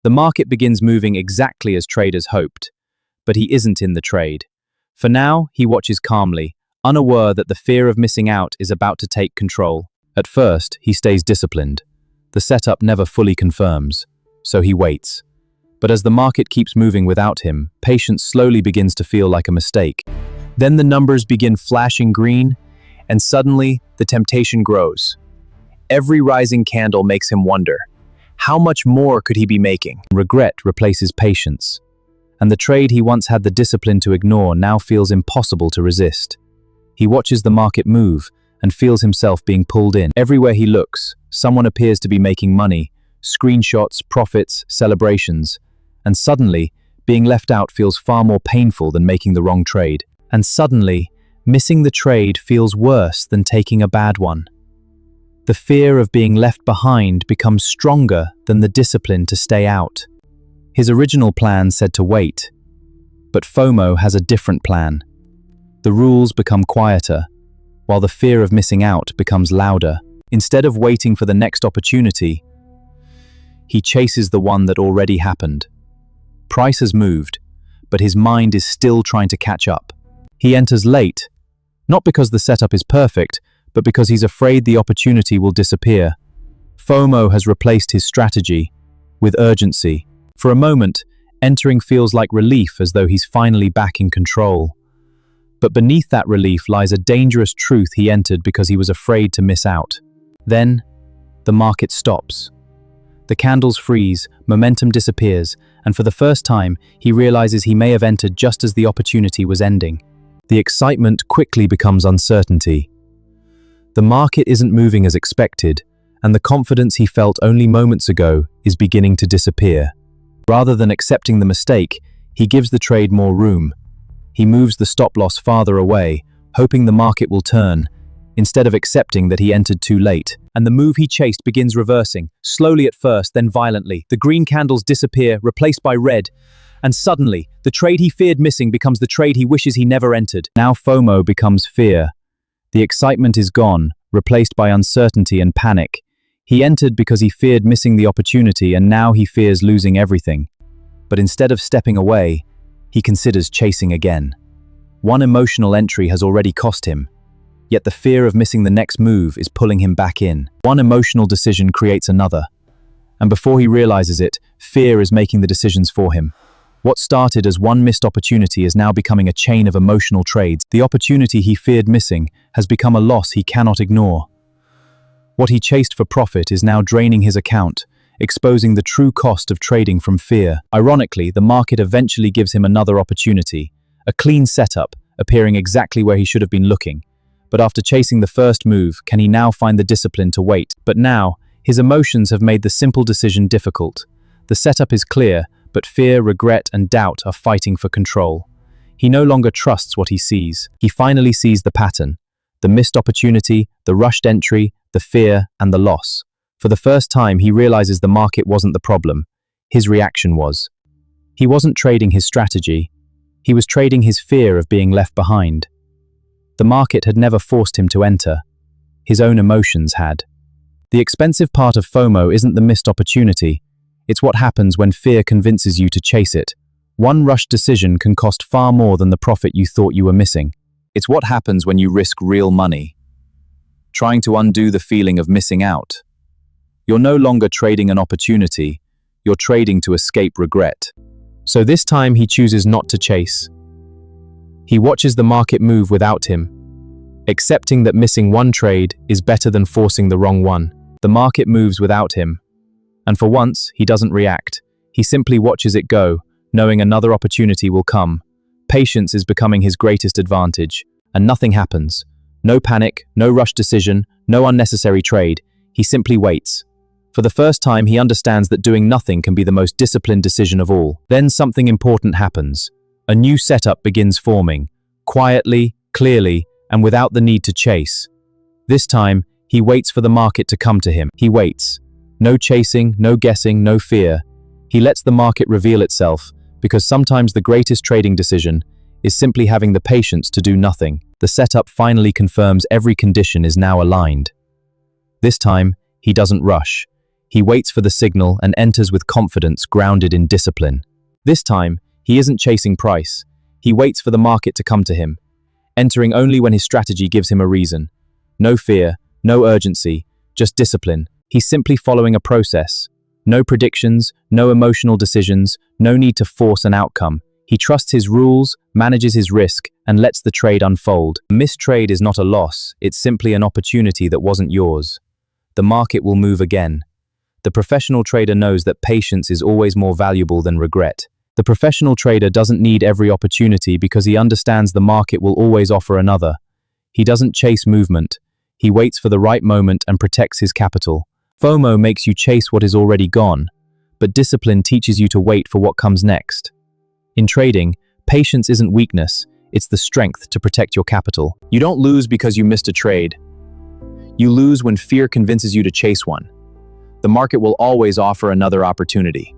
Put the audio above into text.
The market begins moving exactly as traders hoped, but he isn't in the trade. For now, he watches calmly, unaware that the fear of missing out is about to take control. At first, he stays disciplined. The setup never fully confirms, so he waits. But as the market keeps moving without him, patience slowly begins to feel like a mistake. Then the numbers begin flashing green, and suddenly the temptation grows. Every rising candle makes him wonder, how much more could he be making? Regret replaces patience, and the trade he once had the discipline to ignore now feels impossible to resist. He watches the market move and feels himself being pulled in. Everywhere he looks, someone appears to be making money, screenshots, profits, celebrations, and suddenly, being left out feels far more painful than making the wrong trade. And suddenly, missing the trade feels worse than taking a bad one. The fear of being left behind becomes stronger than the discipline to stay out. His original plan said to wait, but FOMO has a different plan. The rules become quieter, while the fear of missing out becomes louder. Instead of waiting for the next opportunity, he chases the one that already happened. Price has moved, but his mind is still trying to catch up. He enters late, not because the setup is perfect, but because he's afraid the opportunity will disappear. FOMO has replaced his strategy with urgency. For a moment, entering feels like relief, as though he's finally back in control. But beneath that relief lies a dangerous truth: he entered because he was afraid to miss out. Then, the market stops. The candles freeze, momentum disappears, and for the first time, he realizes he may have entered just as the opportunity was ending. The excitement quickly becomes uncertainty. The market isn't moving as expected, and the confidence he felt only moments ago is beginning to disappear. Rather than accepting the mistake, he gives the trade more room. He moves the stop-loss farther away, hoping the market will turn, instead of accepting that he entered too late. And the move he chased begins reversing, slowly at first, then violently. The green candles disappear, replaced by red, and suddenly, the trade he feared missing becomes the trade he wishes he never entered. Now FOMO becomes fear. The excitement is gone, replaced by uncertainty and panic. He entered because he feared missing the opportunity, and now he fears losing everything. But instead of stepping away, he considers chasing again. One emotional entry has already cost him, yet the fear of missing the next move is pulling him back in. One emotional decision creates another, and before he realizes it, fear is making the decisions for him. What started as one missed opportunity is now becoming a chain of emotional trades. The opportunity he feared missing has become a loss he cannot ignore. What he chased for profit is now draining his account, exposing the true cost of trading from fear. Ironically, the market eventually gives him another opportunity, a clean setup, appearing exactly where he should have been looking. But after chasing the first move, can he now find the discipline to wait? But now, his emotions have made the simple decision difficult. The setup is clear, but fear, regret, and doubt are fighting for control. He no longer trusts what he sees. He finally sees the pattern: the missed opportunity, the rushed entry, the fear, and the loss. For the first time, he realizes the market wasn't the problem. His reaction was. He wasn't trading his strategy. He was trading his fear of being left behind. The market had never forced him to enter. His own emotions had. The expensive part of FOMO isn't the missed opportunity. It's what happens when fear convinces you to chase it. One rushed decision can cost far more than the profit you thought you were missing. It's what happens when you risk real money, trying to undo the feeling of missing out. You're no longer trading an opportunity, you're trading to escape regret. So this time he chooses not to chase. He watches the market move without him, accepting that missing one trade is better than forcing the wrong one. The market moves without him, and for once, he doesn't react. He simply watches it go, knowing another opportunity will come. Patience is becoming his greatest advantage, and nothing happens. No panic, no rushed decision, no unnecessary trade. He simply waits. For the first time, he understands that doing nothing can be the most disciplined decision of all. Then something important happens. A new setup begins forming, quietly, clearly, and without the need to chase. This time, he waits for the market to come to him. He waits. No chasing, no guessing, no fear. He lets the market reveal itself, because sometimes the greatest trading decision is simply having the patience to do nothing. The setup finally confirms every condition is now aligned. This time, he doesn't rush. He waits for the signal and enters with confidence grounded in discipline. This time, he isn't chasing price. He waits for the market to come to him, entering only when his strategy gives him a reason. No fear, no urgency, just discipline. He's simply following a process. No predictions, no emotional decisions, no need to force an outcome. He trusts his rules, manages his risk, and lets the trade unfold. A missed trade is not a loss, it's simply an opportunity that wasn't yours. The market will move again. The professional trader knows that patience is always more valuable than regret. The professional trader doesn't need every opportunity because he understands the market will always offer another. He doesn't chase movement. He waits for the right moment and protects his capital. FOMO makes you chase what is already gone, but discipline teaches you to wait for what comes next. In trading, patience isn't weakness, it's the strength to protect your capital. You don't lose because you missed a trade. You lose when fear convinces you to chase one. The market will always offer another opportunity.